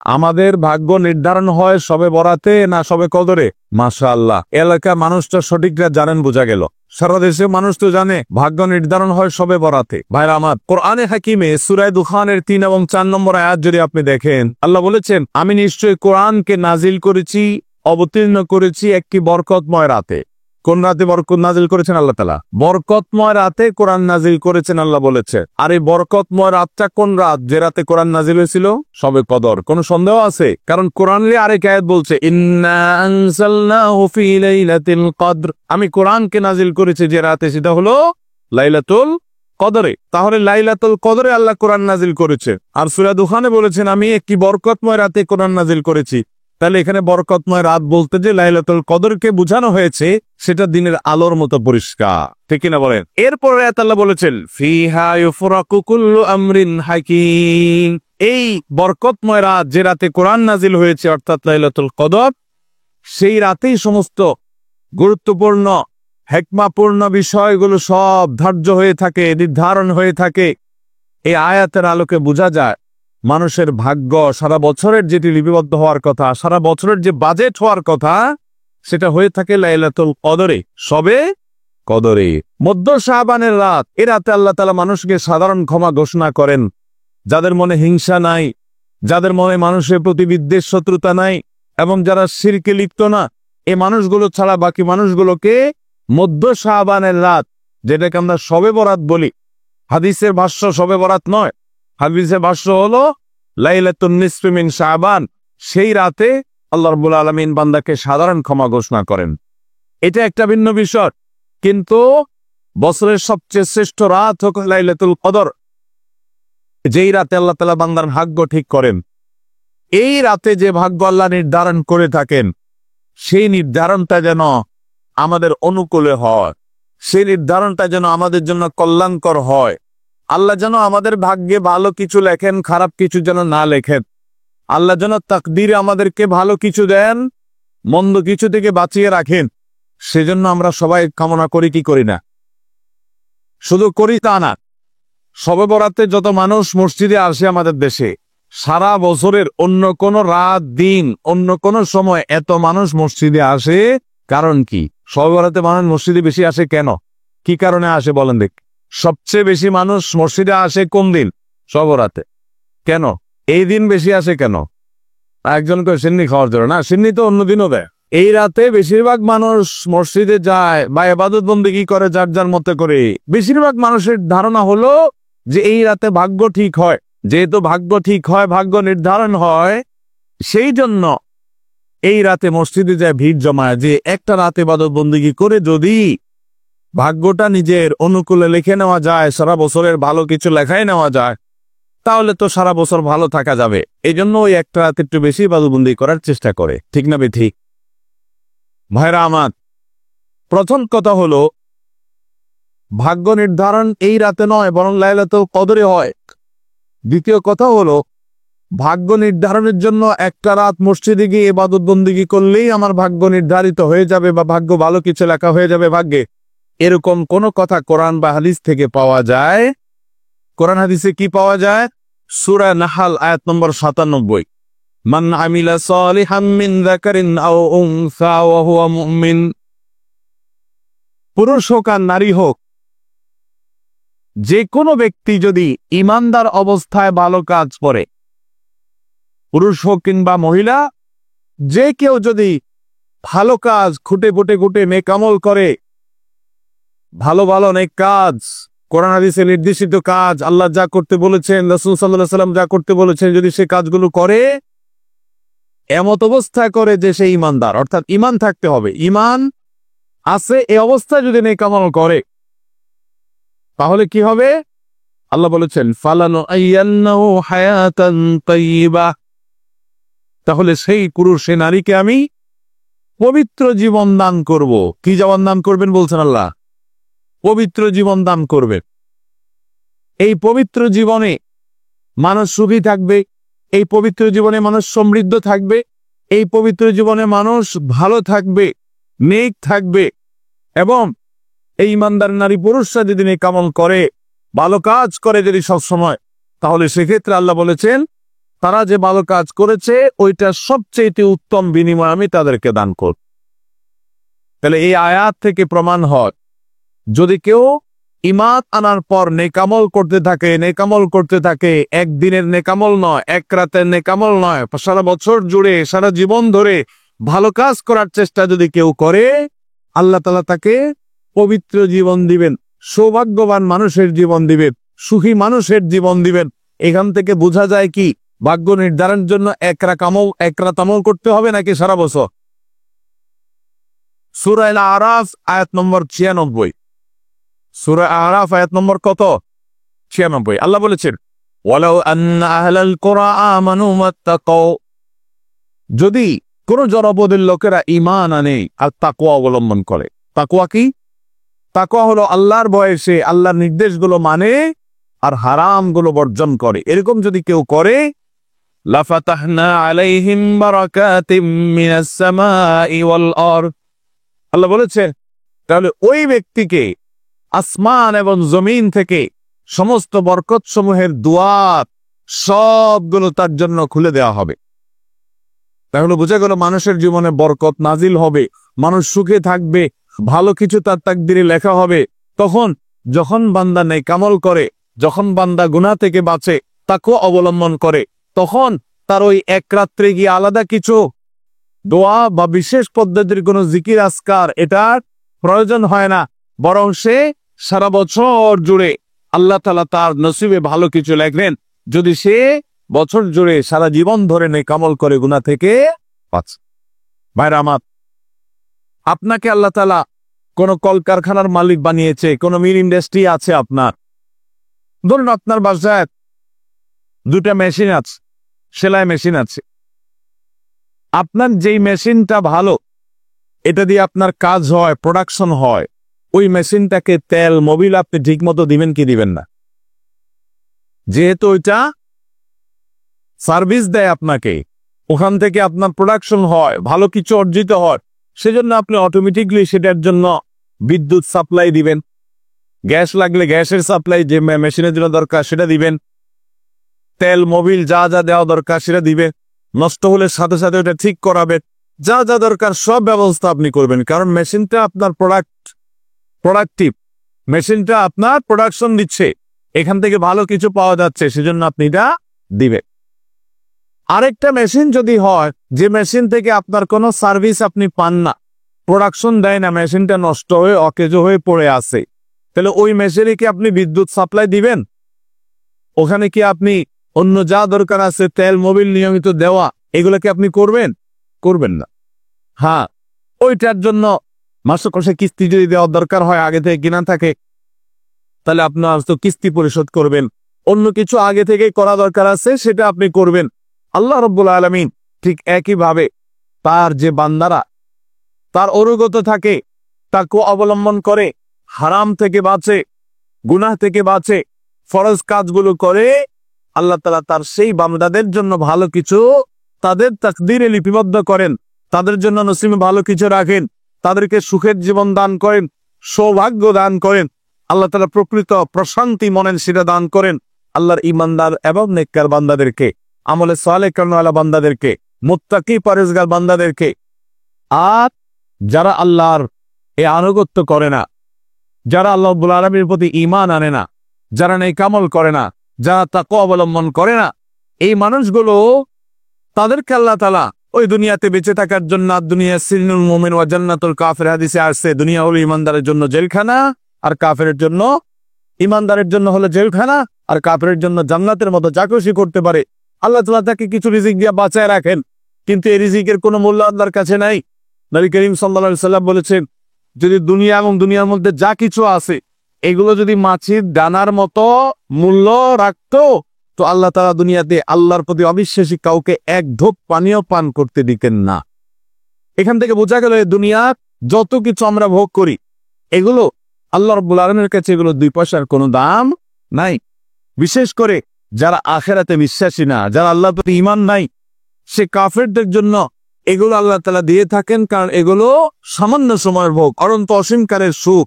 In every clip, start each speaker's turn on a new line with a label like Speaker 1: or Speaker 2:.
Speaker 1: আমাদের ভাগ্য নির্ধারণ হয় সবে বরাতে না সবে কদরে? মাশাআল্লাহ, এলাকা মানুষটা সঠিকরা জানেন, বোঝা গেল। সারা দেশে মানুষ তো জানে ভাগ্য নির্ধারণ হয় সবে বরাতে। ভাইরা আমার, কোরআনে হাকিমে সূরা দুখানের 3 এবং 4 নম্বর আয়াত যদি আপনি দেখেন, আল্লাহ বলেছেন, আমি নিশ্চয়ই কোরআনকে নাজিল করেছি, অবতীর্ণ করেছি একটি বরকতময় রাতে। কোন রাতে বরকত নাজিল করেছেন আল্লাহ তাআলা? বরকতময় রাতে কোরআন নাজিল করেছেন আল্লাহ বলেছে। আর এই বরকতময় রাতটা কোন রাত যে রাতে কোরআন নাজিল হয়েছিল? সবে কদর। কোনো সন্দেহ আছে? কারণ কোরআনের আরেক আয়াত বলছে, ইন্না আনজালনাহু ফি লাইলাতিল কদর, আমি কোরআনকে নাজিল করেছি যে রাতে, সেটা হলো লাইলাতুল কদরে। তাহলে লাইলাতুল কদরে আল্লাহ কোরআন নাজিল করেছে। আর সূরা দুখানে বলেছেন, আমি একটি বরকতময় রাতে কোরআন নাজিল করেছি। তাহলে এখানে বরকতময় রাত বলতে যে লাইলাতুল কদরকে বোঝানো হয়েছে, সেটা দিনের আলোর মতো পরিষ্কার, ঠিক কিনা বলেন? এরপরে আল্লাহ বলেছেন, ফিহা ইউফরাকু কুল্লু আমরিন হাকিম, এই বরকতময় রাত যে রাতে কোরআন নাজিল হয়েছে, অর্থাৎ লাইলাতুল কদর, সেই রাতেই সমস্ত গুরুত্বপূর্ণ হিকমাপূর্ণ বিষয়গুলো সব ধার্য হয়ে থাকে, নির্ধারণ হয়ে থাকে। এই আয়াতের আলোকে বোঝা যায় মানুষের ভাগ্য সারা বছরের যেটি লিপিবদ্ধ হওয়ার কথা, সারা বছরের যে বাজেট হওয়ার কথা, সেটা হয়ে থাকে লাইলাতুল কদরে, সবে কদরে। মধ্য শাবানের রাত, এ রাতে আল্লাহ তাআলা মানুষকে সাধারণ ক্ষমা ঘোষণা করেন। যাদের মনে হিংসা নাই, যাদের মনে মানুষের প্রতি বিদ্বেষ শত্রুতা নাই, এবং যারা শিরকে লিপ্ত না, এই মানুষগুলো ছাড়া বাকি মানুষগুলোকে মধ্য শাবানের রাত, যেটাকে আমরা শবে বরাত বলি, হাদিসের ভাষ্য শবে বরাত নয়, হাদিসের ভাষ্য হলো লাইলাতুন নিসফি মিন শাবান, সেই রাতে আল্লাহ রাব্বুল আলামিন বান্দাকে সাধারণ ক্ষমা ঘোষণা করেন। এটা একটা ভিন্ন বিষয়, কিন্তু বছরের সবচেয়ে শ্রেষ্ঠ রাত হোক লাইলাতুল কদর, যেই রাতে আল্লাহ তাআলা বান্দার ভাগ্য ঠিক করেন। এই রাতে যে ভাগ্য আল্লাহ নির্ধারণ করে থাকেন, সেই নির্ধারণটা যেন আমাদের অনুকূলে হয়, সেই নির্ধারণটা যেন আমাদের জন্য কল্যাণকর হয়। আল্লাহ যেন আমাদের ভাগ্যে ভালো কিছু লেখেন, খারাপ কিছু যেন না লেখেন। আল্লাহ যেন তাকদীরে আমাদেরকে ভালো কিছু দেন, মন্দ কিছু থেকে বাঁচিয়ে রাখেন। সেজন্য আমরা সবাই কামনা করি কি করি না? শুধু করি তা না, শবে বরাতে যত মানুষ মসজিদে আসে আমাদের দেশে, সারা বছরের অন্য কোন রাত দিন অন্য কোন সময় এত মানুষ মসজিদে আসে, কারণ কি? শবে বরাতে মানুষ মসজিদে বেশি আসে কেন? কি কারণে আসে বলেন দেখ? সবচেয়ে বেশি মানুষ মসজিদে আসে কোন দিন? শবে বরাতে। কেন এই দিন বেশি আসে কেন? একজন কেউ সিন্নি খাওয়ার জন্য না, সিন্নি তো অন্য দিনও দেয়। এই রাতে বেশিরভাগ মানুষ মসজিদে যায় বা ইবাদত বন্দেগী করে যার যার মতে করে। বেশিরভাগ মানুষের ধারণা হলো যে এই রাতে ভাগ্য ঠিক হয়। যেহেতু ভাগ্য ঠিক হয়, ভাগ্য নির্ধারণ হয়, সেই জন্য এই রাতে মসজিদে যায় ভিড় জমায়, যে একটা রাতে ইবাদত বন্দেগী করে যদি ভাগ্যটা নিজের অনুকূলে লিখে নেওয়া যায়, সারা বছরের ভালো কিছু লেখাই নেওয়া যায়, তাহলে তো সারা বছর ভালো থাকা যাবে। এই জন্য ওই একটা রাতে একটু বেশি ইবাদতবন্দি করার চেষ্টা করে, ঠিক না বেঠিক? ভাইরা আমার, প্রথম কথা হলো ভাগ্য নির্ধারণ এই রাতে নয়, বরং লাইলাতুল কদরে হয়। দ্বিতীয় কথা হলো ভাগ্য নির্ধারণের জন্য একটা রাত মসজিদে গিয়ে ইবাদত বন্দেগী করলেই আমার ভাগ্য নির্ধারিত হয়ে যাবে বা ভাগ্য ভালো কিছু লেখা হয়ে যাবে ভাগ্যে, এরকম কোন কথা কোরআন বা হাদিস থেকে পাওয়া যায়? কোরআন হাদিসে কি পাওয়া যায়? সূরা নাহাল আয়াত নম্বর 97, মান আমিলা সালিহাম মিন যাকারিন আও উনসা ওয়া হুয়া মুমিন, পুরুষ হোক আর নারী হোক, যে কোনো ব্যক্তি যদি ঈমানদার অবস্থায় ভালো কাজ করে, পুরুষ হোক কিংবা মহিলা, যে কেউ যদি ভালো কাজ খুঁটে খুঁটে খুঁটে নেক আমল করে, ভালো ভালো নেক কাজ, কোরআন হাদিসে নির্দেশিত কাজ, আল্লাহ যা করতে বলেছেন, রাসূল সাল্লাল্লাহু আলাইহি ওয়াসাল্লাম যা করতে বলেছেন, যদি সে কাজগুলো করে, এমত অবস্থায় করে যে সে ঈমানদার, অর্থাৎ ঈমান থাকতে হবে, ঈমান আছে এই অবস্থায় যদি নেক আমল করে, তাহলে কি হবে? আল্লাহ বলেছেন, ফালানুয়াইয়ান্নাহু হায়াতান তাইয়্যিবা, তাহলে সেই পুরুষ সে নারীকে আমি পবিত্র জীবন দান করব। কি জীবন দান করবেন বলছেন আল্লাহ? পবিত্র জীবন দান করবেন। এই পবিত্র জীবনে মানুষ সুখী থাকবে, এই পবিত্র জীবনে মানুষ সমৃদ্ধ থাকবে, এই পবিত্র জীবনে মানুষ ভালো থাকবে, নেক থাকবে। এবং এই ঈমানদার নারী পুরুষরা যদি নেক আমল করে, ভালো কাজ করে যদি সব সময়, তাহলে সেক্ষেত্রে আল্লাহ বলেছেন তারা যে ভালো কাজ করেছে ওইটা সবচেয়ে উত্তম বিনিময় আমি তাদেরকে দান করব। তাহলে এই আয়াত থেকে প্রমাণ হয় যদি কেউ ঈমান আনার পর নেকামল করতে থাকে একদিনের নেকামল নয়, এক রাতের নেকামল নয়, সারা বছর জুড়ে সারা জীবন ধরে ভালো কাজ করার চেষ্টা যদি কেউ করে, আল্লাহ তাআলা তাকে পবিত্র জীবন দিবেন, সৌভাগ্যবান মানুষের জীবন দিবেন, সুখী মানুষের জীবন দিবেন। এখান থেকে বোঝা যায় কি ভাগ্য নির্ধারণের জন্য এক রাত আমল করতে হবে নাকি সারা বছর? সূরা আল-আরাফ আয়াত নম্বর 96। সূরা আরাফ আয়াত নম্বর কত? 96। আল্লাহ বলেছেন ওয়ালাউ আন্না আহলাল কুরা আমানু ওয়াত্তাকাউ, যদি কোন জনপদের লোকেরা ঈমান আনে আর তাকওয়া অবলম্বন করে। তাকওয়া কি? তাকওয়া হলো আল্লাহর ভয়ে সে আল্লাহর নির্দেশগুলো মানে আর হারামগুলো বর্জন করে। এরকম যদি কেউ করে, লাফাতাহনা আলাইহিম বারাকাতিম মিনাস সামাই ওয়াল আরদ, আল্লাহ বলেছেন তাহলে ওই ব্যক্তিকে আসমান এবং জমিন থেকে সমস্ত বরকত সমূহের দুয়ার সবগুলো তার জন্য খুলে দেওয়া হবে। তাহলে বোঝা গেল মানুষের জীবনে বরকত নাজিল হবে, মানুষ সুখে থাকবে, ভালো কিছু তার তাকদিরে লেখা হবে। তখন যখন বান্দা নেকামল করে, যখন বান্দা গুনাহ থেকে বাঁচে, তাকওয়া অবলম্বন করে, তখন তার ওই এক রাত্রে গিয়ে আলাদা কিছু দোয়া বা বিশেষ পদ্ধতির কোনো জিকির আজকার এটার প্রয়োজন হয় না, বরং সে সারা বছর জুড়ে আল্লাহ তাআলা তার নসিবে ভালো কিছু লেখলেন যদি সে বছর জুড়ে সারা জীবন ধরে নেকামল করে গুনাহ থেকে বাঁচে। ভাইরা আমার, আপনাকে আল্লাহ তাআলা কোন কলকারখানার মালিক বানিয়েছে, কোন মিল ইন্ডাস্ট্রি আছে আপনার, ধরুন আপনার বাসায় দুটা মেশিন আছে, সেলাই মেশিন আছে। আপনার যেই মেশিনটা ভালো, এটা দিয়ে আপনার কাজ হয়, প্রোডাকশন হয়, ওই মেশিনটাকে তেল মোবিল আপনি ঠিক মতো দিবেন কি দিবেন না? যেহেতু ওইটা সার্ভিস দেয় আপনাকে, ওখান থেকে আপনার প্রোডাকশন হয়, ভালো কিছু অর্জিত হয়, সেজন্য আপনি অটোমেটিকলি সেটার জন্য বিদ্যুৎ সাপ্লাই দিবেন, গ্যাস লাগলে গ্যাসের সাপ্লাই যে মেশিনের জন্য দরকার সেটা দিবেন, তেল মোবিল যা যা দেওয়া দরকার সেটা দিবেন, নষ্ট হলে সাথে সাথে ওটা ঠিক করাবেন, যা যা দরকার সব ব্যবস্থা আপনি করবেন। কারণ মেশিনটা আপনার প্রোডাক্টিভ, মেশিনটা আপনার প্রোডাকশন দিচ্ছে, এখান থেকে ভালো কিছু পাওয়া যাচ্ছে, সেজন্য আপনি এটা দিবেন। আরেকটা মেশিন যদি হয় যে মেশিন থেকে আপনার কোনো সার্ভিস আপনি পান না, প্রোডাকশন দেয় না, মেশিনটা নষ্ট হয়ে অকেজো হয়ে পড়ে আছে, তাহলে ওই মেশিনে কি আপনি বিদ্যুৎ সাপ্লাই দিবেন? ওখানে কি আপনি অন্য যা দরকার আছে তেল মোবিল নিয়মিত দেওয়া, এগুলো কি আপনি করবেন? করবেন না। হ্যাঁ, ওইটার জন্য মাসে মাসে কিস্তি যদি দেওয়ার দরকার হয়, আগে থেকে কিনা থাকে, তাহলে আপনার তো কিস্তি পরিশোধ করবেন। অন্য কিছু আগে থেকে করা দরকার আছে সেটা আপনি করবেন। আল্লাহ রাব্বুল আলামিন ঠিক একইভাবে তার যে বান্দারা তার অনুগত থাকে, তাকে অবলম্বন করে, হারাম থেকে বাঁচে, গুনাহ থেকে বাঁচে, ফরজ কাজগুলো করে, আল্লাহ তাআলা তার সেই বান্দাদের জন্য ভালো কিছু তাদের তাকদীরে লিপিবদ্ধ করেন, তাদের জন্য নসিবে ভালো কিছু রাখেন, তাদেরকে সুখের জীবন দান করেন, সৌভাগ্য দান করেন। আল্লাহ তাআলা প্রকৃত প্রশান্তি মনের সেটা দান করেন আল্লাহর ঈমানদার এবং নেককার বান্দাদেরকে, আমলে সালেহ কর্মওয়ালা বান্দাদেরকে, মুত্তাকি পরেজগার বান্দাদেরকে। আর যারা আল্লাহর এই আনুগত্য করে না, যারা আল্লাহ রাব্বুল আলামিনের প্রতি ঈমান আনে না, যারা নেকামল করে না, যারা তাকওয়া অবলম্বন করে না, এই মানুষগুলো তাদেরকে আল্লাহ তাআলা ওই দুনিয়াতে বেঁচে থাকার জন্য, দুনিয়া সিজনুল মুমিন ওয়া জান্নাতুল কাফির হাদিসে আসছে, দুনিয়া হলো ঈমানদারের জন্য জেলখানা আর কাফেরের জন্য, ঈমানদারের জন্য হলো জেলখানা আর কাফেরের জন্য জান্নাতের মতো যা খুশি করতে পারে। আল্লাহ তাআলা তাকে কিছু রিজিক দিয়ে বাঁচায় রাখেন, কিন্তু এই রিজিকের কোনো মূল্য আল্লাহর কাছে নাই। নবী করিম সাল্লাল্লাহু আলাইহি সাল্লাম বলেছেন, যদি দুনিয়া এবং দুনিয়ার মধ্যে যা কিছু আছে এগুলো যদি মাছির দানার মতো মূল্য রাখতো, তো আল্লাহ তাআলা দুনিয়াতে আল্লাহর প্রতি অবিশ্বাসী কাউকে এক ঢোক পানিও পান করতে দিতেন না। এখান থেকে বোঝা গেল দুনিয়া যত কিছু আমরা ভোগ করি, এগুলো আল্লাহ রাব্বুল আলামিনের কাছে এগুলো 2 পয়সার কোনো দাম নাই। বিশেষ করে যারা আখিরাতে বিশ্বাসী না, যারা আল্লাহর প্রতি ঈমান নাই, সে কাফেরদের জন্য এগুলো আল্লাহ তাআলা দিয়ে থাকেন, কারণ এগুলো সামান্য সময়ের ভোগ, অনন্ত অসীমকালের সুখ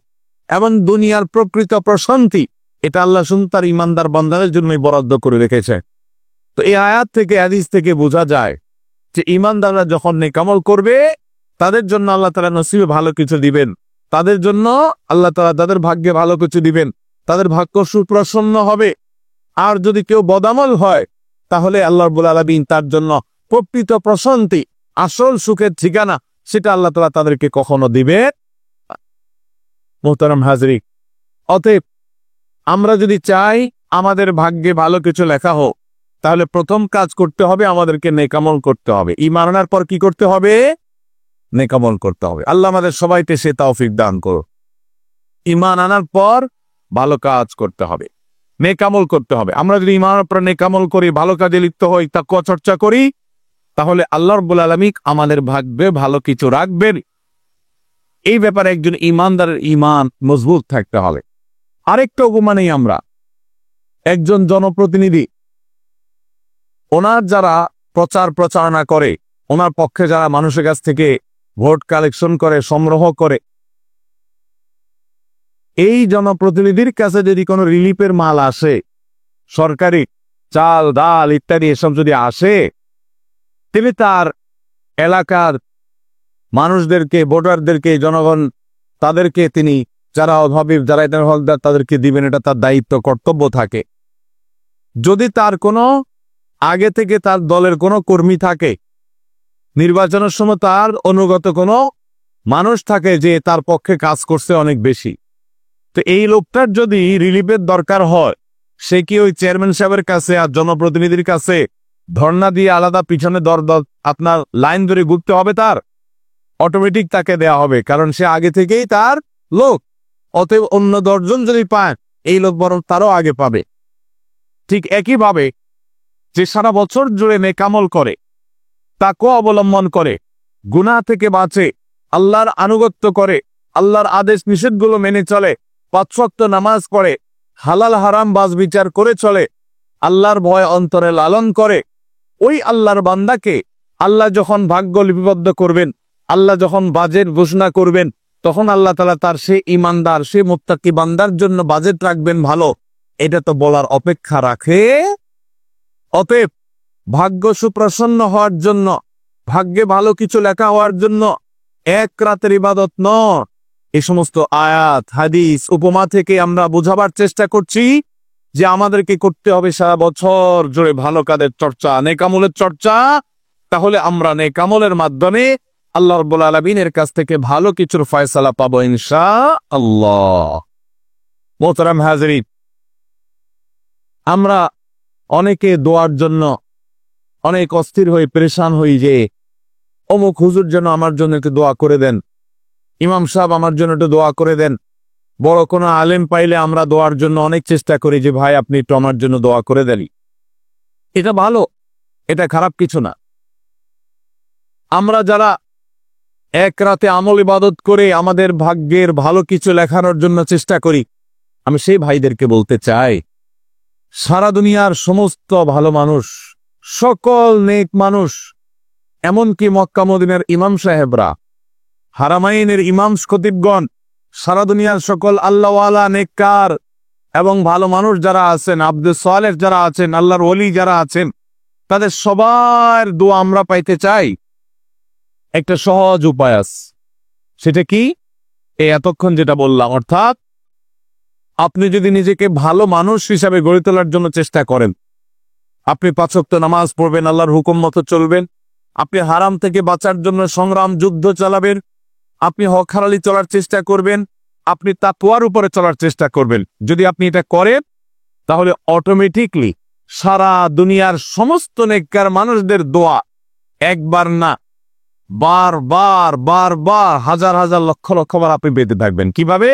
Speaker 1: এবং দুনিয়ার প্রকৃত প্রশান্তি, এটা আল্লাহ শুধু তার ঈমানদার বান্দাদের জন্যই বরাদ্দ করে রেখেছে। তো এই আয়াত থেকে, হাদিস থেকে বোঝা যায় যে ঈমানদাররা যখন নেক আমল করবে তাদের জন্য আল্লাহ তাআলা নসিবে ভালো কিছু দিবেন, তাদের জন্য আল্লাহ তাআলা তাদের ভাগ্যে ভালো কিছু দিবেন, তাদের ভাগ্য সুপ্রসন্ন হবে। আর যদি কেউ বদামল হয় তাহলে আল্লাহ রাব্বুল আলামিন তার জন্য প্রকৃত প্রশান্তি, আসল সুখের ঠিকানা, সেটা আল্লাহ তাআলা তাদেরকে কখনো দিবে। মুহতারাম হাজরি, অতএব আমরা যদি চাই আমাদের ভাগ্যে ভালো কিছু লেখা হোক, তাহলে প্রথম কাজ করতে হবে, আমাদেরকে নেক আমল করতে হবে। ঈমান আনার পর কি করতে হবে? নেক আমল করতে হবে। আল্লাহ আমাদের সবাইকে সে তৌফিক দান করুন। ঈমান আনার পর ভালো কাজ করতে হবে, নেক আমল করতে হবে। আমরা যদি ঈমানের পর নেক আমল করি, ভালো কাজে লিপ্ত হই, তাকওয়া চর্চা করি, তাহলে আল্লাহ রাব্বুল আলামিন আমাদের ভাগ্যে ভালো কিছু রাখবেন। এই ব্যাপারে একজন ঈমানদারের ঈমান মজবুত থাকতে হবে। আরেকটা উপমা নেই আমরা, একজন জনপ্রতিনিধি, ওনার যারা প্রচার প্রচারণা করে, ওনার পক্ষে যারা মানুষের কাছ থেকে ভোট কালেকশন করে, সংগ্রহ করে, এই জনপ্রতিনিধির কাছে যদি কোনো রিলিফের মাল আসে, সরকারি চাল ডাল ইত্যাদি এসব যদি আসে, তিনি তার এলাকার মানুষদেরকে, ভোটারদেরকে, জনগণ তাদেরকে তিনি, যারা অভাবী, যারা এটার হকদার, তাদেরকে দিবেন। এটা তার দায়িত্ব, কর্তব্য থাকে। যদি তার কোনো আগে থেকে তার দলের কোনো কর্মী থাকে, নির্বাচনের সময় তার অনুগত কোনো মানুষ থাকে যে তার পক্ষে কাজ করছে অনেক বেশি, তো এই লোকটার যদি রিলিফের দরকার হয়, সে কি ওই চেয়ারম্যান সাহেবের কাছে আর জনপ্রতিনিধির কাছে ধর্ণা দিয়ে আলাদা পিছনে আপনার লাইন ধরে ঘুরতে হবে? তার অটোমেটিক তাকে দেয়া হবে, কারণ সে আগে থেকেই তার লোক। অতএব অন্য 10 জন যদি পায়, এই লোক বরং তারও আগে পাবে। ঠিক একইভাবে যে সারা বছর জুড়ে নেক আমল করে, তাকওয়া অবলম্বন করে, গুনাহ থেকে বাঁচে, আল্লাহর আনুগত্য করে, আল্লাহর আদেশ নিষেধগুলো মেনে চলে, 5 ওয়াক্ত নামাজ পড়ে, হালাল হারাম বাজ বিচার করে চলে, আল্লাহর ভয় অন্তরে লালন করে, ওই আল্লাহর বান্দাকে আল্লাহ যখন ভাগ্য লিপিবদ্ধ করবেন, আল্লাহ যখন বাজেট ঘোষণা করবেন, তখন আল্লাহ তাআলা তার সে ঈমানদার, সে মুত্তাকি বান্দার জন্য বাজেট রাখবেন ভালো, এটা তো বলার অপেক্ষা রাখে। অতএব ভাগ্য সুপ্রসন্ন হওয়ার জন্য, ভাগ্যে ভালো কিছু লেখা হওয়ার জন্য এক রাতের ইবাদত নয়। এই সমস্ত আয়াত, হাদিস, উপমা থেকে আমরা বোঝাবার চেষ্টা করছি যে আমাদেরকে করতে হবে সারা বছর জুড়ে ভালো কাজের চর্চা, নেক আমলের চর্চা। তাহলে আমরা নেক আমলের মাধ্যমে আল্লাহ রাব্বুল আলামিনের কাছ থেকে ভালো কিছুর ফয়সালা পাবো ইনশাআল্লাহ। মুহতারাম হাজরিন, আমরা অনেকে দোয়ার জন্য অনেক অস্থির হয়ে পেরেশান হই যে অমুক হুজুর যেন আমার জন্য একটু দোয়া করে দেন, ইমাম সাহেব আমার জন্য একটু দোয়া করে দেন। বড় কোনো আলেম পাইলে আমরা দোয়ার জন্য অনেক চেষ্টা করি যে ভাই আপনি একটু আমার জন্য দোয়া করে দেন। এটা ভালো, এটা খারাপ কিছু না। আমরা যারা এক রাতে আমল ইবাদত করে আমাদের ভাগ্যের ভালো কিছু লেখানোর জন্য চেষ্টা করি, আমি সেই ভাইদেরকে বলতে চাই, সারা দুনিয়ার সমস্ত ভালো মানুষ, সকল নেক মানুষ, এমনকি মক্কা মদিনার ইমাম সাহেবরা, হারামাইনের ইমাম খতিবগণ, সারা দুনিয়ার সকল আল্লাহওয়ালা, নেককার এবং ভালো মানুষ যারা আছেন, আব্দুস সালেহ যারা আছেন, আল্লাহর ওলি যারা আছেন, তাদের সবার দোয়া আমরা পাইতে চাই। একটা সহজ উপায় আছে, সেটা কি? এই এতক্ষণ যেটা বললাম, অর্থাৎ আপনি যদি নিজেকে ভালো মানুষ হিসাবে গড়ে তোলার জন্য চেষ্টা করেন, আপনি 5 ওয়াক্ত নামাজ পড়বেন, আল্লাহর হুকুম মতো চলবেন, আপনি হারাম থেকে বাঁচার জন্য সংগ্রাম যুদ্ধ চালাবেন, আপনি হক হালালি চলার চেষ্টা করবেন, আপনি তাকওয়ার উপরে চলার চেষ্টা করবেন। যদি আপনি এটা করেন, তাহলে অটোমেটিকলি সারা দুনিয়ার সমস্ত নেককার মানুষদের দোয়া একবার না, বারবার বারবার, হাজার হাজার লক্ষ লক্ষ বার আপনি পেতে থাকবেন। কিভাবে?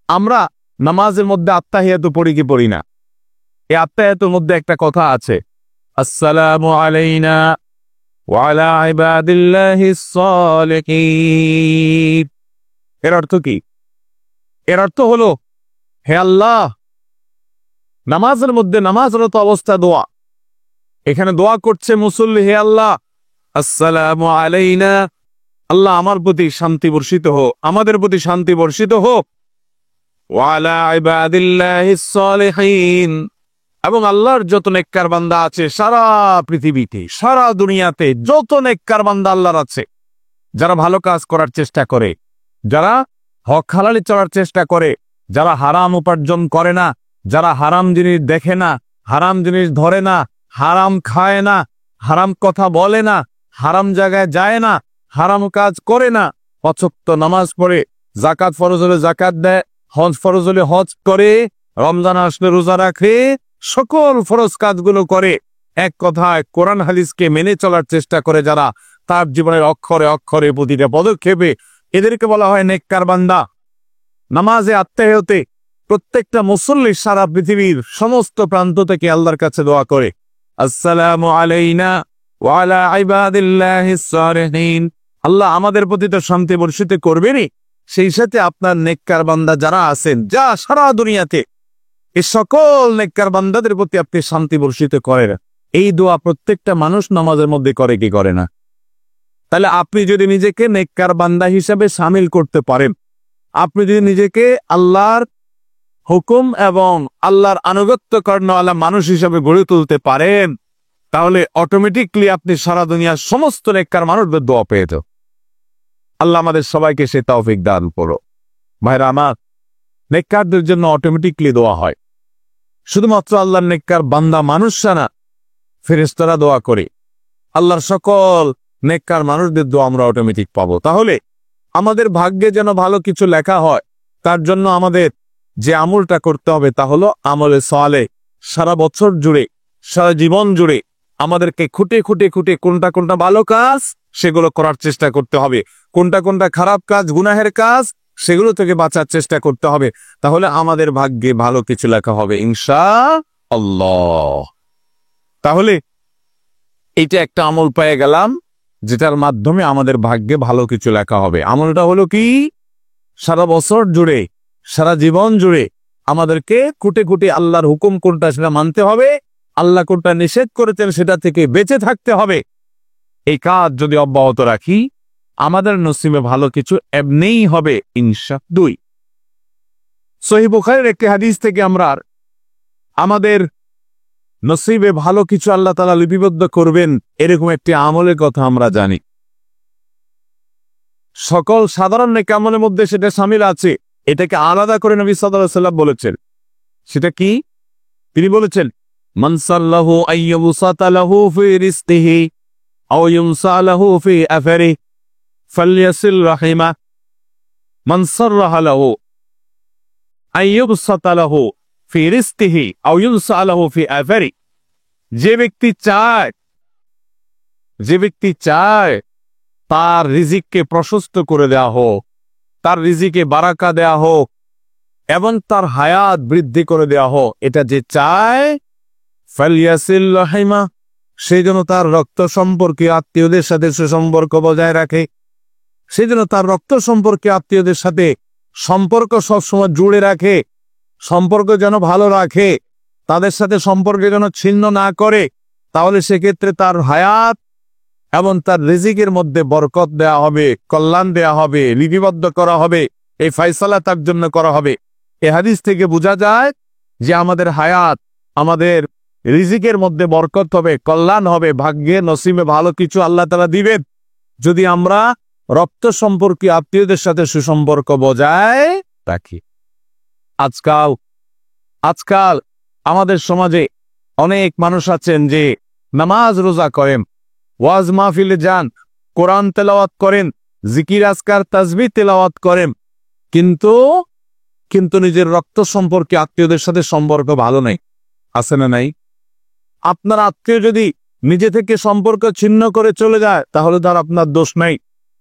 Speaker 1: আমরা নামাজের মধ্যে আত্তাহিয়াতু পড়ি কি পড়ি না? এই আত্তাহিয়াতুর মধ্যে একটা কথা আছে, আসসালামু আলাইনা ওয়া আলা ইবাদিল্লাহিস সালিহিন। এর অর্থ কি? এর অর্থ হলো, হে আল্লাহ, নামাজের মধ্যে নামাজরত অবস্থা দোয়া, এখানে দোয়া করছে মুসল্লি, হে আল্লাহ, আসসালামু আলাইনা, আল্লাহ আমার প্রতি শান্তি বর্ষিত হোক, আমাদের প্রতি শান্তি বর্ষিত হোক, ওয়া আলা ইবাদিল্লাহিস সালিহিন, এবং আল্লাহর যত নেককার বান্দা আছে সারা পৃথিবীতে, সারা দুনিয়াতে যত নেককার বান্দা আল্লাহর আছে, যারা ভালো কাজ করার চেষ্টা করে, যারা হক হালালি চলার চেষ্টা করে, যারা হারাম উপার্জন করে না, যারা হারাম জিনিস দেখে না, হারাম জিনিস ধরে না, হারাম খায় না, হারাম কথা বলে না, হারাম জায়গায় যায় না, হারাম কাজ করে না, ৫ ওয়াক্ত নামাজ পড়ে, যাকাত ফরজ হলে যাকাত দেয়, হজ ফরজ হলে হজ করে, রমজান আসলে রোজা রাখে, সকল ফরজ কাজগুলো করে, এক কথায় কোরআন হাদিসকে মেনে চলার চেষ্টা করে যারা, তার জীবনের অক্ষরে অক্ষরে প্রতিটা পদক্ষেপে, এদেরকে বলা হয় নেককার বান্দা। নামাজে আত্মাহতে প্রত্যেকটা মুসল্লি সারা পৃথিবীর সমস্ত প্রান্ত থেকে আল্লাহর কাছে দোয়া করে, আসসালামু আলাইনা ওয়া আলা ইবাদিল্লাহিস সালিহিন, আল্লাহ আমাদের প্রতি তো শান্তি বর্ষিত করবেনই, সেই সাথে আপনার নেককার বান্দা যারা আছেন, যা সারা দুনিয়াতে, এই সকল নেককার বান্দাদের প্রতি আপনি শান্তি বর্ষিত করেন। এই দোয়া প্রত্যেকটা মানুষ নামাজের মধ্যে করে কি করে না? তাহলে আপনি যদি নিজেকে নেককার বান্দা হিসেবে সামিল করতে পারেন, আপনি যদি নিজেকে আল্লাহর হুকুম এবং আল্লাহর আনুগত্য কর্ণওয়ালা মানুষ হিসেবে গড়ে তুলতে পারেন, তাহলে অটোমেটিকলি আপনি সারা দুনিয়ার সমস্ত নেককার মানুষদের দোয়া পেয়ে যাও। আল্লাহ আমাদের সবাইকে সে তৌফিক দান করো। ভাইরা আমার, নেককারদের জন্য অটোমেটিকলি দোয়া হয়। শুধুমাত্র আল্লাহর নেককার বান্দা মানুষরা না, ফেরেশতারা দোয়া করে। আল্লাহর সকল নেককার মানুষদের দোয়া আমরা অটোমেটিক পাবো। তাহলে আমাদের ভাগ্যে যেন ভালো কিছু লেখা হয়, তার জন্য আমাদের যে আমলটা করতে হবে তা হলো আমলে সালেহ। সারা বছর জুড়ে, সারা জীবন জুড়ে আমাদেরকে খুঁটে খুঁটে খুঁটে কোনটা কোনটা ভালো কাজ সেগুলো করার চেষ্টা করতে হবে, কোনটা কোনটা খারাপ কাজ, গুনাহের কাজ, সেগুলো থেকে বাঁচার চেষ্টা করতে হবে। তাহলে আমাদের ভাগ্যে ভালো কিছু লেখা হবে ইনশাআল্লাহ। তাহলে এইটা একটা আমল পেয়ে গেলাম, যেটার মাধ্যমে আমাদের ভাগ্যে ভালো কিছু লেখা হবে। আমলটা হলো কি? সারা বছর জুড়ে, সারা জীবন জুড়ে আমাদেরকে খুঁটে খুঁটে আল্লাহর হুকুম কোনটা সেটা মানতে হবে, আল্লাহ কোনটা নিষেধ করেছেন সেটা থেকে বেঁচে থাকতে হবে। এই কাজ যদি অব্যাহত রাখি, আমাদের নসিবে ভালো কিছু এমনিই হবে ইনশাআল্লাহ। 2, সহিহ বুখারীর একটি হাদিস থেকে আমরা আমাদের নসিবে ভালো কিছু আল্লাহ তাআলা লিপিবদ্ধ করবেন এরকম একটি আমলের কথা আমরা জানি। সকল সাধারণ নেক আমলের মধ্যে সেটা শামিল আছে, এটাকে আলাদা করে নবী সাল্লাল্লাহু আলাইহি ওয়াসাল্লাম বলেছেন। সেটা কি? তিনি বলেছেন, মান সাল্লাহু আইয়ুবসাতা লাহু ফি রিজকিহি আও ইউমসা লাহু ফি আফারি ফালইয়াসিল রাহিমা। মান সাররাহা লাহু আইয়ুবসাতা লাহু ফি রিজকিহি আও ইউমসা লাহু ফি আফারি। যে ব্যক্তি চায় তার রিজিককে প্রশস্ত করে দেয়া হোক, তার রিজিকে বারাকা দেয়া হোক এবং তার হায়াত বৃদ্ধি করে দেয়া হোক, এটা যে চায়, ফালইয়াসিল রাহিমা, সেই জন্য তার রক্ত সম্পর্কে আত্মীয়দের সাথে সুসম্পর্ক বজায় রাখে, সেই জন্য তার রক্ত সম্পর্কে আত্মীয়দের সাথে সম্পর্ক সবসময় জুড়ে রাখে, সম্পর্ক যেন ভালো রাখে, তাদের সাথে সম্পর্ক যেন ছিন্ন না করে। তাহলে সেক্ষেত্রে তার হায়াত এবং তার রিজিকের মধ্যে বরকত দেয়া হবে, কল্যাণ দেয়া হবে, লিপিবদ্ধ করা হবে, এই ফয়সালা তার জন্য করা হবে। এই হাদিস থেকে বোঝা যায় যে আমাদের হায়াত, আমাদের রিজিকের মধ্যে বরকত হবে, কল্যাণ হবে, ভাগ্যে নসিবে ভালো কিছু আল্লাহ তাআলা দিবেন যদি আমরা রক্ত সম্পর্কে আত্মীয়দের সাথে সুসম্পর্ক বজায় রাখি। আজকাল আমাদের সমাজে অনেক মানুষ আছেন যে নামাজ রোজা করেন, ওয়াজ মাহফিলে যান, কোরআন তেলাওয়াত করেন, জিকির আজকার তাসবিহ তেলাওয়াত করেন, কিন্তু নিজের রক্ত সম্পর্কে আত্মীয়দের সাথে সম্পর্ক ভালো নেই। আছে না নাই? আপনার আত্মীয় যদি নিজে থেকে সম্পর্ক ছিন্ন করে চলে যায় তাহলে তার আপনার দোষ নাই,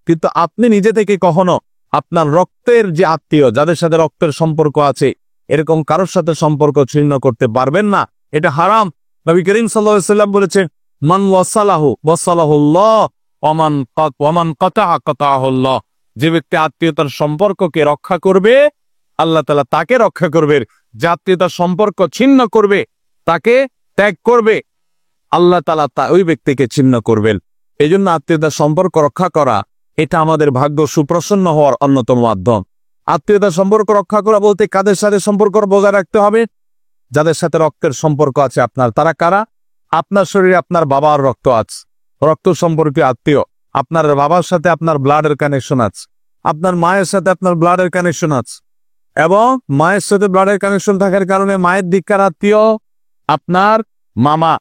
Speaker 1: কিন্তু আপনি নিজে থেকে কখনো আপনার রক্তের যে আত্মীয়, যাদের সাথে রক্তের সম্পর্ক আছে, এরকম কারোর সাথে সম্পর্ক ছিন্ন করতে পারবেন না। এটা হারাম। নবী করিম সাল্লাল্লাহু আলাইহি ওয়াসাল্লাম বলেছেন, মান ওয়াসালাহু ওয়াসালাহুল্লাহ ওয়া মান কাতাআ কাতাআহুল্লাহ। যে ব্যক্তি আত্মীয়তার সম্পর্ককে রক্ষা করবে, আল্লাহ তাআলা তাকে রক্ষা করবেন। যে আত্মীয়তার সম্পর্ক ছিন্ন করবে, তাকে ত্যাগ করবে, আল্লাহ তাআলা ওই ব্যক্তিকে ছিন্ন করবেন। এই জন্য আত্মীয়তার সম্পর্ক রক্ষা করা এটা আমাদের ভাগ্য সুপ্রসন্ন হওয়ার অন্যতম মাধ্যম। আত্মীয়তার সম্পর্ক রক্ষা করা বলতে কাদের সাথে সম্পর্ক বজায় রাখতে হবে? যাদের সাথে রক্তের সম্পর্ক আছে আপনার, তারা কারা? আপনার শরীরে আপনার বাবার রক্ত আছে, রক্ত সম্পর্কে আত্মীয়। আপনার বাবার সাথে আপনার ব্লাডের কানেকশন আছে, আপনার মায়ের সাথে আপনার ব্লাডের কানেকশন আছে, এবং মায়ের সাথে ব্লাডের কানেকশন থাকার কারণে মায়ের দিককার আত্মীয় আপনার মামা,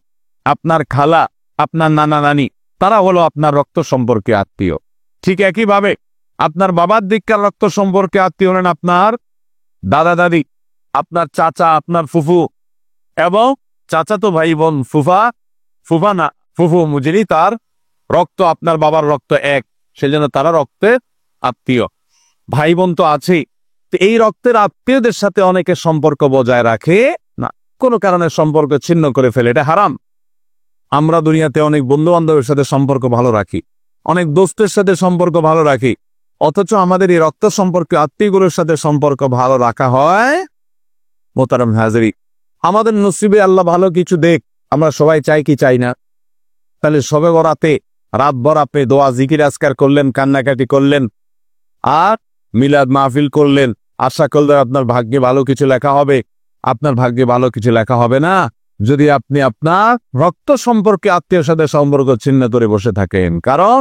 Speaker 1: আপনার খালা, আপনার নানা নানি, তারা হলো আপনার রক্ত সম্পর্কে আত্মীয়। ঠিক একইভাবে আপনার বাবার দিককার রক্ত সম্পর্কে আত্মীয় হলেন আপনার দাদা দাদি, আপনার চাচা, আপনার ফুফু, এবং চাচাতো ভাই বোন ফুফা না ফুফু মুজিরি, তার রক্ত আপনার বাবার রক্ত এক, সেজন্য তারা রক্তের আত্মীয়। ভাই বোন তো আছেই। এই রক্তের আত্মীয়দের সাথে অনেকে সম্পর্ক বজায় রাখে না, কোনো কারণে সম্পর্ক ছিন্ন করে ফেলে, এটা হারাম। আমরা দুনিয়াতে অনেক বন্ধু বান্ধবের সাথে সম্পর্ক ভালো রাখি, অনেক দোস্তের সাথে সম্পর্ক ভালো রাখি, অথচ আমাদের এই রক্ত সম্পর্কে আত্মীয়গুলোর সাথে সম্পর্ক ভালো রাখা হয় মোহতারাম হাজরি। আমাদের নসিবে আল্লাহ ভালো কিছু দেখ, আমরা সবাই চাই কি চাই না? তাহলে সবে বরাতে রাতভর আপনি দোয়া জিকির আজকার করলেন, কান্নাকাটি করলেন, আর মিলাদ মাহফিল করলেন, আশা করলেন আপনার ভাগ্যে ভালো কিছু লেখা হবে। আপনার ভাগ্যে ভালো কিছু লেখা হবে না যদি আপনি আপনার রক্ত সম্পর্কে আত্মীয়ের সাথে সম্পর্ক ছিন্ন করে বসে থাকেন। কারণ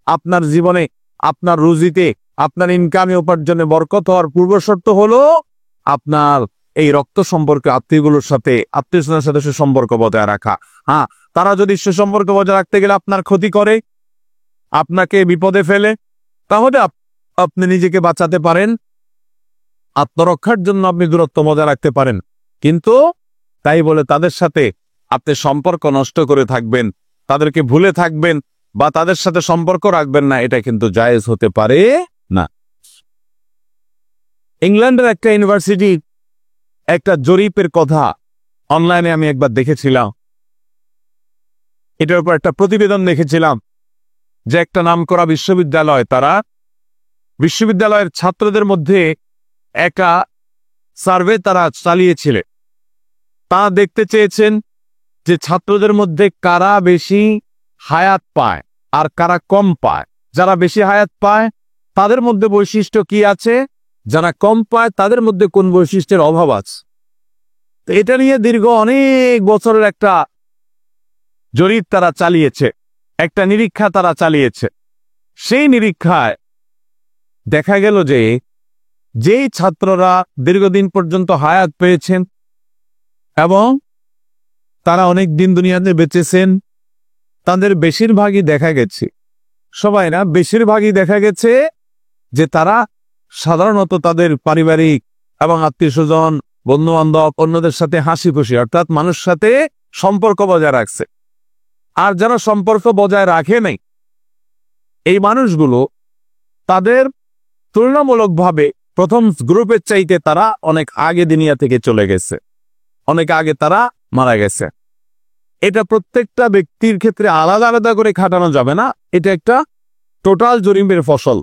Speaker 1: আপনার জীবনে, আপনার রুজিতে, আপনার ইনকামে উপার্জনে বরকত হওয়ার পূর্ব শর্ত হলো আপনার এই রক্ত সম্পর্কে আত্মীয়গুলোর সাথে, আত্মীয়দের সাথে সুসম্পর্ক বজায় রাখা। হ্যাঁ, তারা যদি সুসম্পর্ক বজায় রাখতে গেলে আপনার ক্ষতি করে, আপনাকে বিপদে ফেলে, তাহলে আপনি নিজেকে বাঁচাতে পারেন, আত্মরক্ষার জন্য আপনি দূরত্ব বজায় রাখতে পারেন। কিন্তু তাই বলে তাদের সাথে আপনি সম্পর্ক নষ্ট করে থাকবেন, তাদেরকে ভুলে থাকবেন, বা তাদের সাথে সম্পর্ক রাখবেন না, এটা কিন্তু জায়েজ হতে পারে না। ইংল্যান্ডের একটা ইউনিভার্সিটি একটা জরিপের কথা অনলাইনে আমি একবার দেখেছিলাম। এটার উপর একটা প্রতিবেদন দেখেছিলাম যে একটা নামকরা বিশ্ববিদ্যালয়, তারা বিশ্ববিদ্যালয়ের ছাত্রদের মধ্যে একটা সার্ভে তারা চালিয়েছিলেন। তারা দেখতে চেয়েছেন যে ছাত্রদের মধ্যে কারা বেশি হায়াত পায় আর কারা কম পায়। যারা বেশি হায়াত পায় তাদের মধ্যে বৈশিষ্ট্য কি আছে, যারা কম পায় তাদের মধ্যে কোন বৈশিষ্ট্যের অভাব আছে। এটা নিয়ে দীর্ঘ অনেক বছরের একটা জরিপ তারা চালিয়েছে, একটা নিরীক্ষা তারা চালিয়েছে। সেই নিরীক্ষায় দেখা গেল যে যেই ছাত্ররা দীর্ঘদিন পর্যন্ত হায়াত পেয়েছেন এবং তারা অনেক দিন দুনিয়াতে বেঁচেছেন, তাদের বেশিরভাগই দেখা গেছে, সবাই না, বেশিরভাগই দেখা গেছে যে তারা সাধারণত তাদের পারিবারিক এবং আত্মীয় স্বজন, বন্ধু বান্ধব, অন্যদের সাথে হাসি খুশি, অর্থাৎ মানুষের সাথে সম্পর্ক বজায় রাখছে। আর যারা সম্পর্ক বজায় রাখে নাই, এই মানুষগুলো তাদের তুলনামূলকভাবে প্রথম গ্রুপের চাইতে তারা অনেক আগে দুনিয়া থেকে চলে গেছে, অনেক আগে তারা মারা গেছে। এটা প্রত্যেকটা ব্যক্তির ক্ষেত্রে আলাদা আলাদা করে খাটানো যাবে না, এটা একটা টোটাল জরিপের ফসল।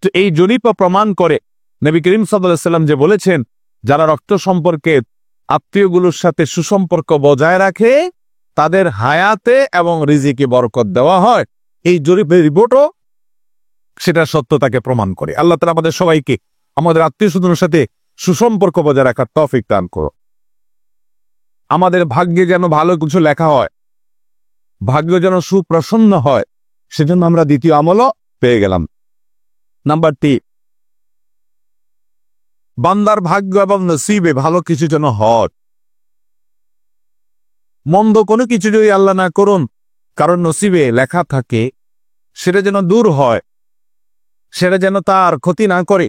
Speaker 1: তো এই জরিপ প্রমাণ করে নবী করিম সাল্লাল্লাহু আলাইহি ওয়াসাল্লাম যে বলেছেন, যারা রক্ত সম্পর্কের আত্মীয়গুলোর সাথে সুসম্পর্ক বজায় রাখে তাদের হায়াতে এবং রিজিকে বরকত দেওয়া হয়। এই জরিপের রিপোর্টও সেটা সত্যতাকে প্রমাণ করে। আল্লাহ তাআলা আমাদের সবাইকে আমাদের আত্মীয় স্বজনের সাথে সুসম্পর্ক বজায় রাখার তৌফিক দান করো। আমাদের ভাগ্যে যেন ভালো কিছু লেখা হয়, ভাগ্য যেন সুপ্রসন্ন হয়, সেজন্য আমরা দ্বিতীয় আমলও পেয়ে গেলাম। নাম্বার 3, বান্দার ভাগ্য এবং নসিবে ভালো কিছু যেন হয়। মন্দ কোনো কিছু যদি আল্লাহ না করুন, কারণ নসিবে লেখা থাকে, সেটা যেন দূর হয়, সেটা যেন তার ক্ষতি না করে।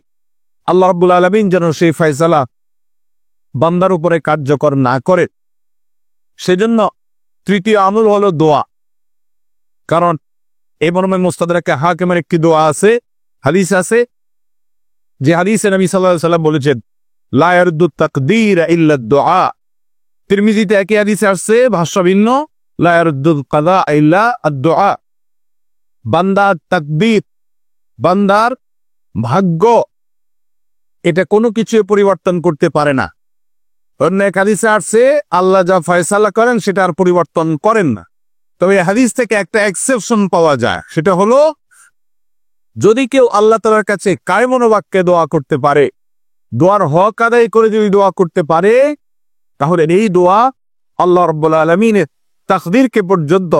Speaker 1: আল্লাহ রাব্বুল আলামিন যেন সেই ফয়সালা বান্দার উপরে কার্যকর না করে, সেজন্য তৃতীয় আমল হলো দোয়া। কারণ এই মর্মে মুস্তাদরাকে হাকিমের একটি দোয়া আছে, হাদিস আছে, যে হাদিসে নবী সাল্লাল্লাহু আলাইহি ওয়াসাল্লাম বলেছেন, লা ইয়ারুদ্দু তাকদীর ইল্লা দুআ। তিরমিজিতে একই হাদিসে আসছে, ভাষ্য ভিন্ন, লা ইয়ারুদ্দু কাযা ইল্লা আদ-দুআ। বান্দার তাকদীর, বান্দার ভাগ্য, এটা কোনো কিছু পরিবর্তন করতে পারে না। অন্য এক হাদিসে আসছে, আল্লাহ যা ফয়সালা করেন সেটা আর পরিবর্তন করেন না। তবে হাদিস থেকে একটা এক্সেপশন পাওয়া যায়, সেটা হলো যদি কেউ আল্লাহ তাআলার কাছে কায়মনোবাক্যে দোয়া করতে পারে, দোয়ার হক আদায় করে যদি দোয়া করতে পারে, তাহলে এই দোয়া আল্লাহ রাব্বুল আলামিনের তাকদীরকে পর্যন্ত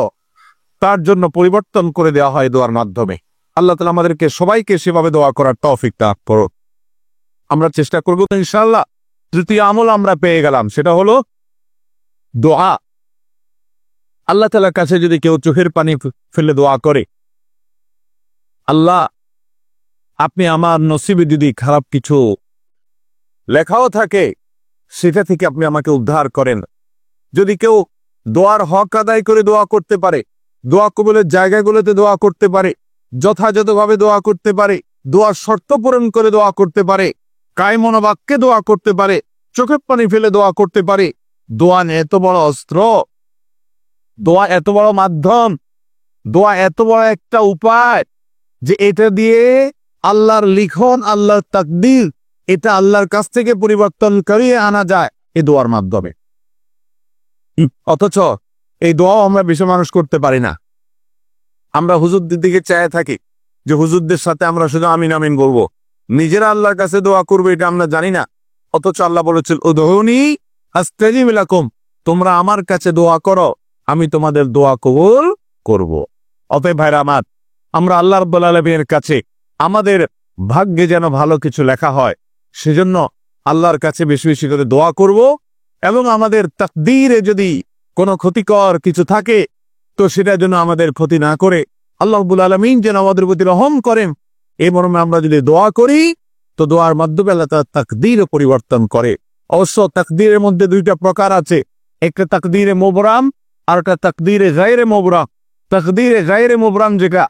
Speaker 1: তার জন্য পরিবর্তন করে দেওয়া হয় দোয়ার মাধ্যমে। আল্লাহ তাআলা আমাদেরকে সবাইকে সেভাবে দোয়া করার তৌফিক দান করুন। আমরা চেষ্টা করব তো ইনশাআল্লাহ। তৃতীয় আমল আমরা পেয়ে গেলাম, সেটা হলো দোয়া। আল্লাহ তাআলার কাছে যদি কেউ চোখের পানি ফেলে দোয়া করে, আল্লাহ আপনি আমার নসিবে যদি খারাপ কিছু লেখাও থাকে সেটা থেকে আপনি আমাকে উদ্ধার করেন। যদি কেউ দোয়ার হক আদায় করে দোয়া করতে পারে, দোয়া কবুলের জায়গাগুলোতে দোয়া করতে পারে, যথাযথভাবে দোয়া করতে পারে, দোয়ার শর্ত পূরণ করে দোয়া করতে পারে, কায় মনোবাক্যে দোয়া করতে পারে, চোখের পানি ফেলে দোয়া করতে পারে, দোয়া এত বড় অস্ত্র, দোয়া এত বড় মাধ্যম, দোয়া এত বড় একটা উপায় যে এটা দিয়ে আল্লাহর লিখন, আল্লাহর তাকদীর, এটা আল্লাহর কাছ থেকে পরিবর্তন করিয়ে আনা যায় এই দোয়ার মাধ্যমে। অথচ এই দোয়াও আমরা বেশি মানুষ করতে পারি না। আমরা হুজুরদের দিকে চেয়ে থাকি যে হুজুরদের সাথে আমরা শুধু আমিন আমিন বলবো, নিজেরা আল্লাহর কাছে দোয়া করবো এটা আমরা জানি না। অথচ আল্লাহ বলেছিল উদউনি আস্তাজিব লাকুম, তোমরা আমার কাছে দোয়া করো, আমি তোমাদের দোয়া কবুল করব। অতএব ভাইরা আমার, আমরা আল্লাহ রাব্বুল আলামিনের কাছে আমাদের ভাগ্যে যেন ভালো কিছু লেখা হয় সেজন্য আল্লাহর কাছে বেশি বেশি করে দোয়া করব। এবং আমাদের তাকদীরে যদি কোনো ক্ষতিকর কিছু থাকে তো সেটা যেন আমাদের ক্ষতি না করে আল্লাহ রাব্বুল আলামিন যেন আমাদের প্রতি রহম করেন, এই মর্মে আমরা যদি দোয়া করি তো দোয়ার মাধ্যমে আল্লাহ তাআলা তাকদীরও পরিবর্তন করে। অবশ্য তাকদীরের মধ্যে দুইটা প্রকার আছে, একটা তাকদীরে মুবরাম আর একটা তাকদীরে গায়রে মুবরাম। তাকদীরে গায়রে মুবরাম যেটা,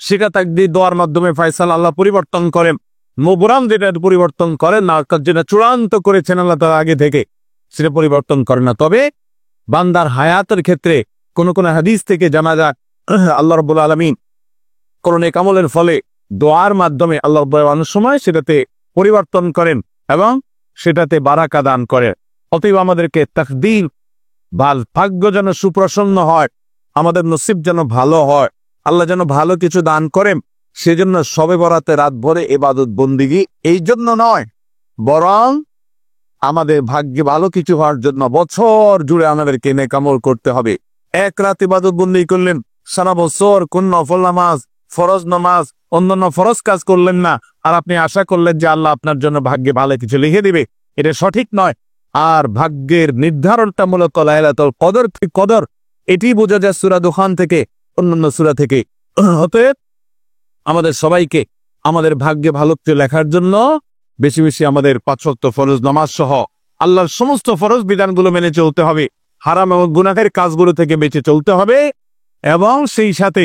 Speaker 1: সেটা তাকদীর দোয়ার মাধ্যমে ফয়সালা আল্লাহ পরিবর্তন করেন। মুবরাম যেটা পরিবর্তন করেন না, অর্থাৎ যেটা চূড়ান্ত করেছেন আল্লাহ তাআলা আগে থেকে, সেটা পরিবর্তন করেন না। তবে বান্দার হায়াতের ক্ষেত্রে কোন কোন হাদিস থেকে জানা যায় আল্লাহ রাব্বুল আলামিন কোন নেক আমলের ফলে দোয়ার মাধ্যমে আল্লাহ অনেক সময় সেটাতে পরিবর্তন করেন এবং সেটাতে বারাকা দান করেন। অতএব আমাদেরকে তাকদীর ভাগ্য যেন সুপ্রসন্ন হয়, আমাদের নসিব যেন ভালো হয়, আল্লাহ যেন ভালো কিছু দান করেন, সেজন্য শবে বরাতে রাত ভরে ইবাদত বন্দিগি এই জন্য নয়, বরং আমাদের ভাগ্যে ভালো কিছু হওয়ার জন্য বছর জুড়ে আমাদেরকে নেক আমল করতে হবে। এক রাত ইবাদত বন্দিগি করলেন, সারা বছর কোন নফল নামাজ, ফরজ নামাজ, অন্যান্য ফরজ কাজ করলেন না, আর আপনি আশা করলেন যে আল্লাহ আপনার জন্য ভাগ্যে ভালো কিছু লিখে দিবে, এটা সঠিক নয়। আর ভাগ্যের নির্ধারণটা মূলত লাইলাতুল কদর, এটি বোঝা যায় সূরা দুখান থেকে, অন্যান্য সূরা থেকে। অতএব আমাদের সবাইকে আমাদের ভাগ্যে ভালো কিছু লেখার জন্য বেশি বেশি আমাদের 5 ওয়াক্ত ফরজ নামাজ সহ আল্লাহর সমস্ত ফরজ বিধানগুলো মেনে চলতে হবে, হারাম এবং গুনাহের কাজগুলো থেকে বেঁচে চলতে হবে, এবং সেই সাথে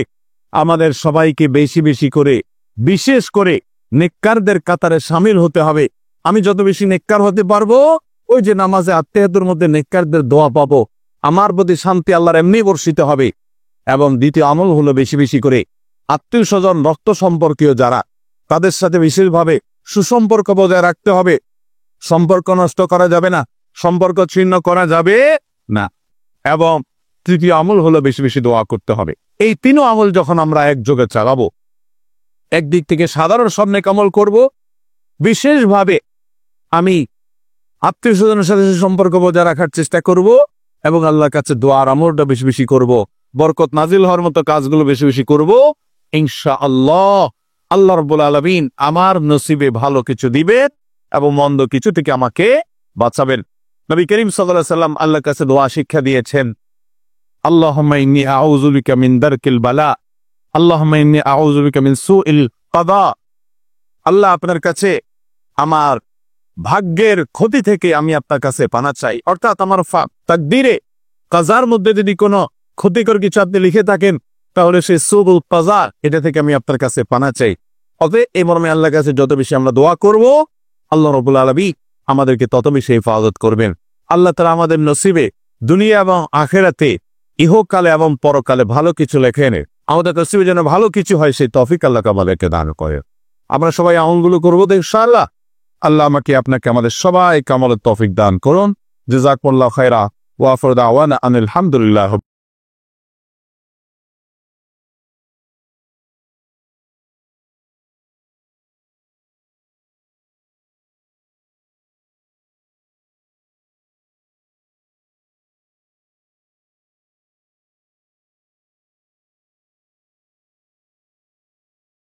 Speaker 1: আমাদের সবাইকে বেশি বেশি করে বিশেষ করে নেককারদের কাতারে শামিল হতে হবে। আমি যত বেশি নেককার হতে পারবো, ওই যে নামাজে আত্মীয়তার মধ্যে নেককারদের দোয়া পাবো, আমার প্রতি শান্তি আল্লাহর এমনি বর্ষিত হবে। এবং দ্বিতীয় আমল হলো বেশি বেশি করে আত্মীয় স্বজন, রক্ত সম্পর্কীয় যারা, তাদের সাথে বিশেষভাবে সুসম্পর্ক বজায় রাখতে হবে। সম্পর্ক নষ্ট করা যাবে না, সম্পর্ক ছিন্ন করা যাবে না। এবং তৃতীয় আমল হলো বেশি বেশি দোয়া করতে হবে। এই 3 আমল যখন আমরা একযোগে চালাবো, একদিক থেকে সাধারণ সব নেক আমল করব, বিশেষভাবে আমি আত্মীয় স্বজনের সাথে সম্পর্ক বজায় রাখার চেষ্টা করব, এবং আল্লাহর কাছে দোয়ার আমলটা বেশি বেশি করব, বরকত নাজিল হওয়ার মতো কাজগুলো বেশি বেশি করব, ইনশাআল্লাহ আল্লাহ রাব্বুল আলামিন আমার নসিবে ভালো কিছু দিবেন এবং মন্দ কিছু থেকে আমাকে বাঁচাবেন। নবী করিম সাল্লাল্লাহু আলাইহি ওয়াসাল্লাম আল্লাহর কাছে দোয়া শিক্ষা দিয়েছেন, আল্লাহুম্মা ইন্নী আউযু বিকা মিন দারকিল বালা, আল্লাহুম্মা ইন্নী আউযু বিকা মিন সুইল কাদা। আল্লাহ, আপনার কাছে আমার ভাগ্যের ক্ষতি থেকে আমি আপনার কাছে পানা চাই। অর্থাৎ আমার তাকদীরে কাজার মধ্যে যদি কোনো ক্ষতিকর কিছু আপনি লিখে থাকেন, তাহলে সেই সুবুল কাজা, এটা থেকে আমি আপনার কাছে পানা চাই। অতএব এই মর্মে আল্লাহর কাছে যত বেশি আমরা দোয়া করব, আল্লাহ রাব্বুল আলামিন আমাদেরকে তত বেশি হেফাজত করবেন। আল্লাহ তাআলা আমাদের নসিবে দুনিয়া এবং আখিরাতে, ইহকালে এবং পরকালে ভালো কিছু লেখেন। আমাদের নসিবে যেন ভালো কিছু হয়, সেই তৌফিক আল্লাহ আমাদেরকে দান করে। আমরা সবাই আমলগুলো করবো তো ইনশাআল্লাহ। আল্লাহ আমাকে আপনাকে আমাদের সবাই আমলের তৌফিক দান করুন। জাযাকুমুল্লাহু খায়রা ওয়া আখিরু দাওয়ানা আনিল হামদুলিল্লাহ।